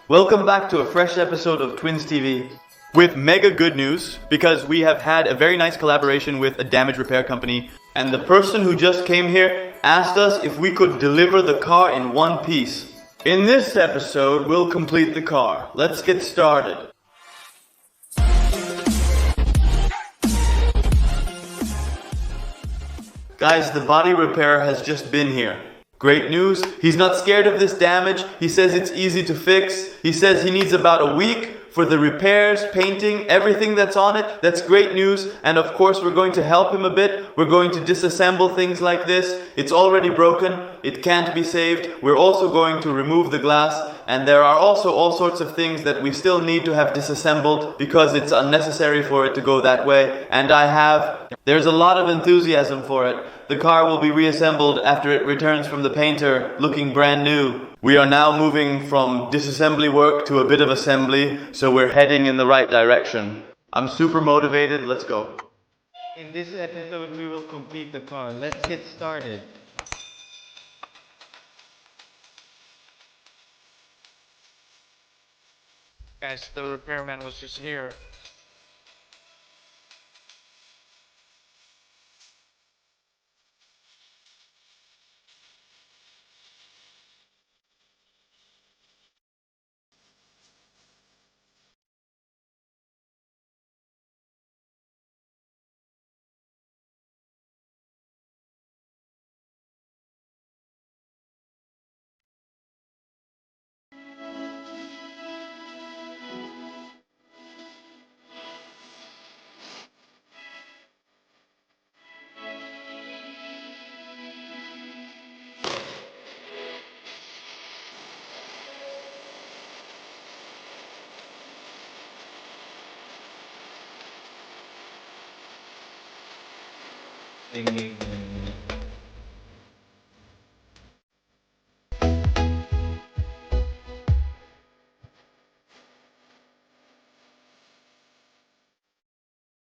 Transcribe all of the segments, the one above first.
Welcome back to a fresh episode of Twins TV with mega good news because we have had a very nice collaboration with a damage repair company, and the person who just came here asked us if we could deliver the car in one piece. In this episode, we'll complete the car. Let's get started. Guys, the body repairer has just been here. Great news, he's not scared of this damage. He says it's easy to fix. He says he needs about a week for the repairs, painting, everything that's on it. That's great news. And of course, we're going to help him a bit. We're going to disassemble things like this. It's already broken. It can't be saved. We're also going to remove the glass. And there are also all sorts of things that we still need to have disassembled because it's unnecessary for it to go that way. And there's a lot of enthusiasm for it. The car will be reassembled after it returns from the painter looking brand new. We are now moving from disassembly work to a bit of assembly, so we're heading in the right direction. I'm super motivated, let's go. In this episode, we will complete the car. Let's get started. Guys, the repairman was just here. Ding, ding, ding.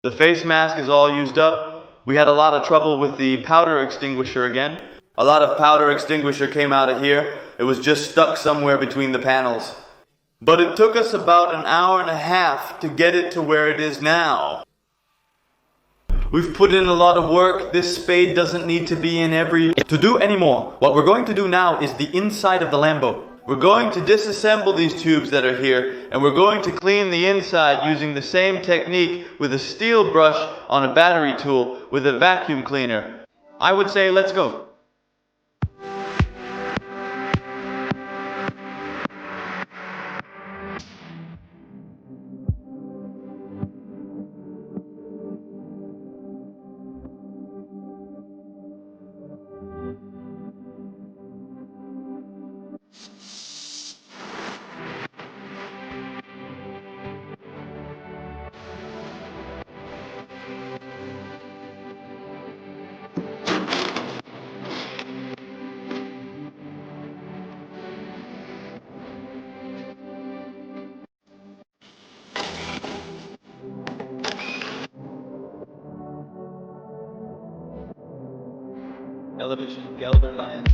The face mask is all used up. We had a lot of trouble with the powder extinguisher again. A lot of powder extinguisher came out of here. It was just stuck somewhere between the panels. But it took us about an hour and a half to get it to where it is now. We've put in a lot of work. This spade doesn't need to be in to do anymore. What we're going to do now is the inside of the Lambo. We're going to disassemble these tubes that are here, and we're going to clean the inside using the same technique with a steel brush on a battery tool with a vacuum cleaner. I would say let's go. Television, Gallardo.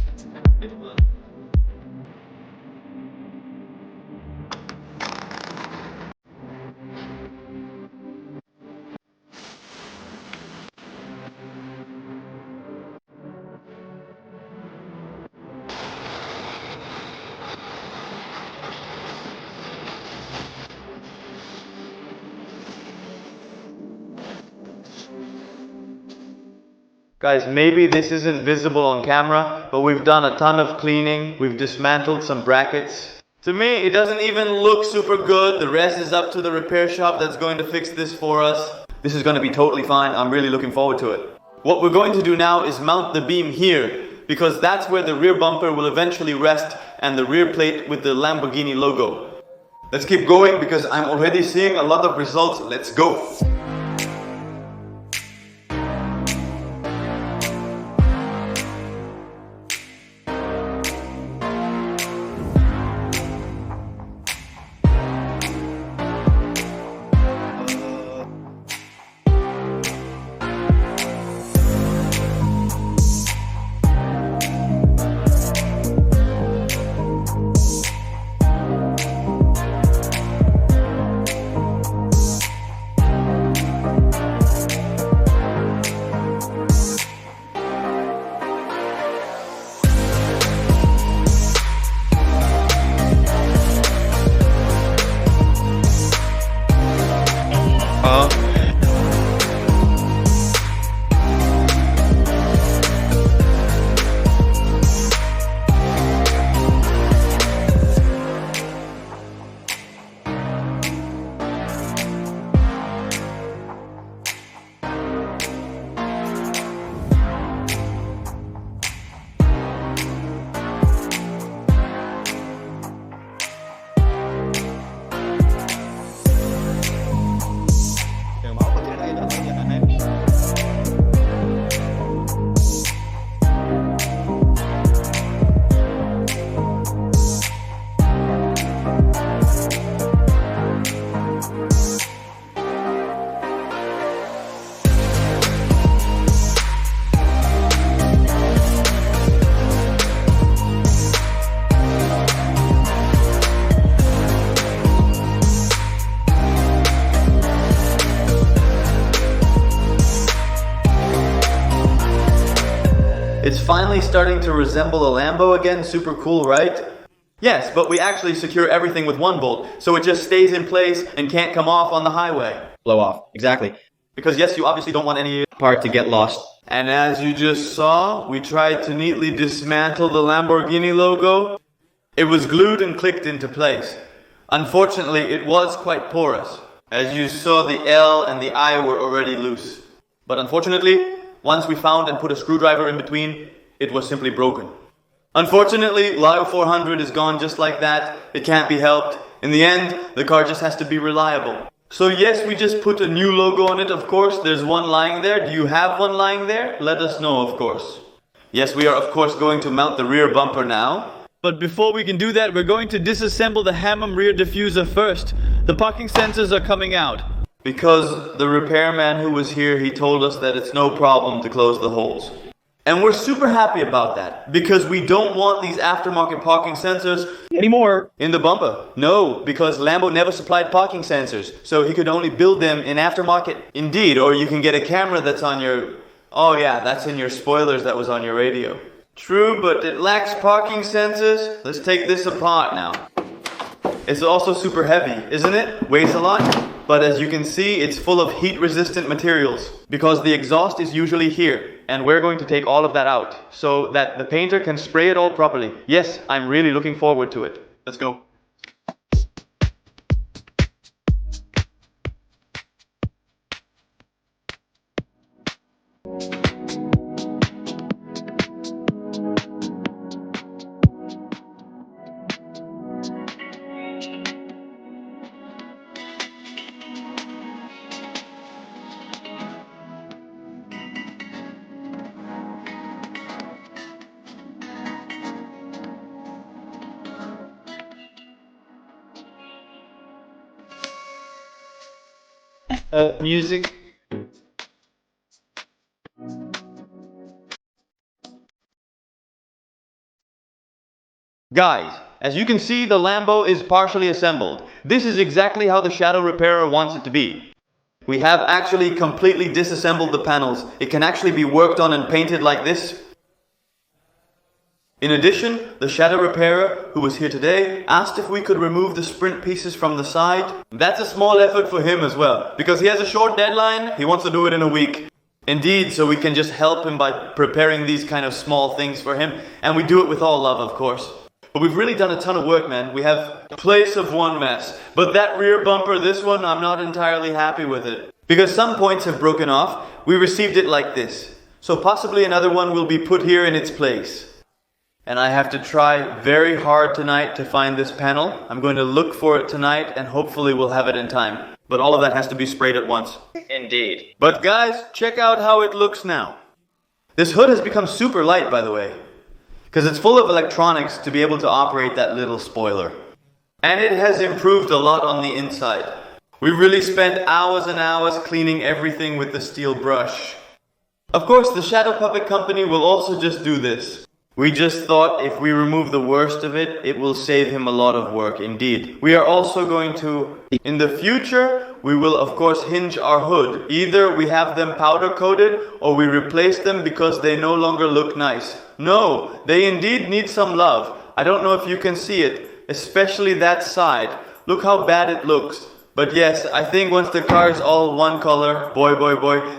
Guys, maybe this isn't visible on camera, but we've done a ton of cleaning. We've dismantled some brackets. To me, it doesn't even look super good. The rest is up to the repair shop that's going to fix this for us. This is going to be totally fine. I'm really looking forward to it. What we're going to do now is mount the beam here, because that's where the rear bumper will eventually rest and the rear plate with the Lamborghini logo. Let's keep going because I'm already seeing a lot of results. Let's go. It's finally starting to resemble a Lambo again, super cool, right? Yes, but we actually secure everything with one bolt, so it just stays in place and can't come off on the highway. Blow off, exactly. Because yes, you obviously don't want any Part to get lost. And as you just saw, we tried to neatly dismantle the Lamborghini logo. It was glued and clicked into place. Unfortunately, it was quite porous. As you saw, the L and the I were already loose. But unfortunately, once we found and put a screwdriver in between, it was simply broken. Unfortunately, Lyle 400 is gone just like that. It can't be helped. In the end, the car just has to be reliable. So yes, we just put a new logo on it, of course. There's one lying there. Do you have one lying there? Let us know, of course. Yes, we are of course going to mount the rear bumper now. But before we can do that, we're going to disassemble the Hammam rear diffuser first. The parking sensors are coming out. Because the repairman who was here, he told us that it's no problem to close the holes. And we're super happy about that, because we don't want these aftermarket parking sensors Anymore. in the bumper. No, because Lambo never supplied parking sensors, so he could only build them in aftermarket. Indeed, or you can get a camera that's on your... Oh yeah, that's in your spoilers that was on your radio. True, but it lacks parking sensors. Let's take this apart now. It's also super heavy, isn't it? Weighs a lot. But as you can see, it's full of heat-resistant materials, because the exhaust is usually here, and we're going to take all of that out, so that the painter can spray it all properly. Yes, I'm really looking forward to it. Let's go. Music. Guys, as you can see, the Lambo is partially assembled. This is exactly how the shadow repairer wants it to be. We have actually completely disassembled the panels. It can actually be worked on and painted like this. In addition, the shadow repairer, who was here today, asked if we could remove the sprint pieces from the side. That's a small effort for him as well, because he has a short deadline. He wants to do it in a week. Indeed, so we can just help him by preparing these kind of small things for him, and we do it with all love, of course. But we've really done a ton of work, man. We have a place of one mess. But that rear bumper, this one, I'm not entirely happy with it. Because some points have broken off, we received it like this. So possibly another one will be put here in its place. And I have to try very hard tonight to find this panel. I'm going to look for it tonight, and hopefully we'll have it in time. But all of that has to be sprayed at once. Indeed. But guys, check out how it looks now. This hood has become super light, by the way, because it's full of electronics to be able to operate that little spoiler. And it has improved a lot on the inside. We really spent hours and hours cleaning everything with the steel brush. Of course, the Shadow Puppet Company will also just do this. We just thought if we remove the worst of it, it will save him a lot of work, indeed. We are also going to, in the future, we will of course hinge our hood. Either we have them powder coated, or we replace them because they no longer look nice. No, they indeed need some love. I don't know if you can see it, especially that side. Look how bad it looks. But yes, I think once the car is all one color, boy,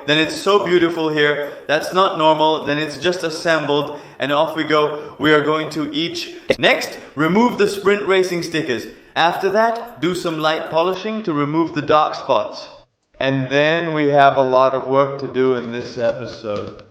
then it's so beautiful here. That's not normal, then it's just assembled, and off we go. We are going to each... Next, remove the Sprint Racing stickers. After that, do some light polishing to remove the dark spots. And then we have a lot of work to do in this episode.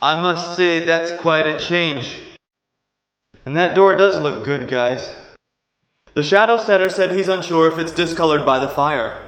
I must say, that's quite a change. And that door does look good, guys. The shadow setter said he's unsure if it's discolored by the fire.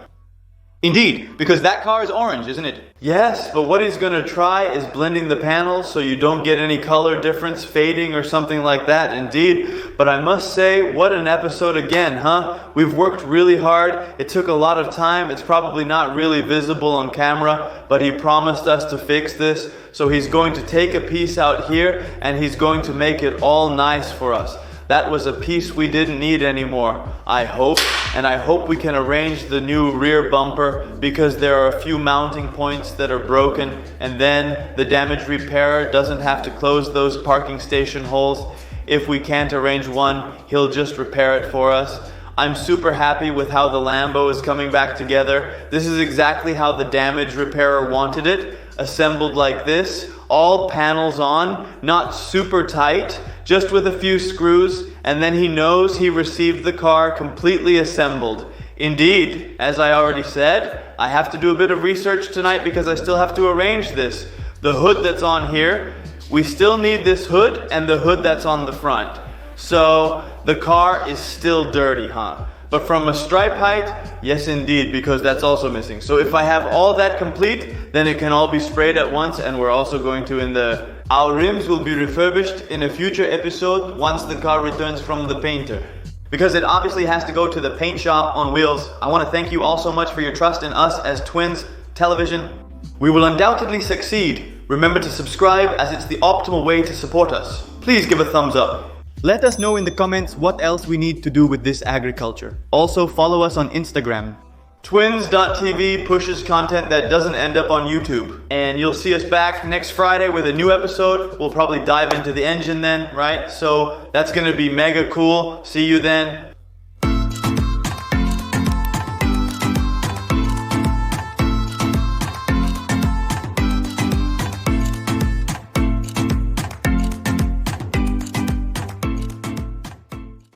Indeed, because that car is orange, isn't it? Yes, but what he's gonna try is blending the panels so you don't get any color difference, fading or something like that, indeed. But I must say, what an episode again, huh? We've worked really hard, it took a lot of time, it's probably not really visible on camera, but he promised us to fix this, so he's going to take a piece out here and he's going to make it all nice for us. That was a piece we didn't need anymore, I hope. And I hope we can arrange the new rear bumper because there are a few mounting points that are broken, and then the damage repairer doesn't have to close those parking station holes. If we can't arrange one, he'll just repair it for us. I'm super happy with how the Lambo is coming back together. This is exactly how the damage repairer wanted it, assembled like this, all panels on, not super tight, just with a few screws, and then he knows he received the car completely assembled. Indeed, as I already said, I have to do a bit of research tonight because I still have to arrange this. The hood that's on here, we still need this hood and the hood that's on the front. So the car is still dirty, huh? But from a stripe height, yes indeed, because that's also missing. So if I have all that complete, then it can all be sprayed at once, and we're also going to our rims will be refurbished in a future episode once the car returns from the painter. Because it obviously has to go to the paint shop on wheels. I want to thank you all so much for your trust in us as Twins Television. We will undoubtedly succeed. Remember to subscribe as it's the optimal way to support us. Please give a thumbs up. Let us know in the comments what else we need to do with this agriculture. Also follow us on Instagram. Twins.tv pushes content that doesn't end up on YouTube. And you'll see us back next Friday with a new episode. We'll probably dive into the engine then, right? So that's gonna be mega cool. See you then.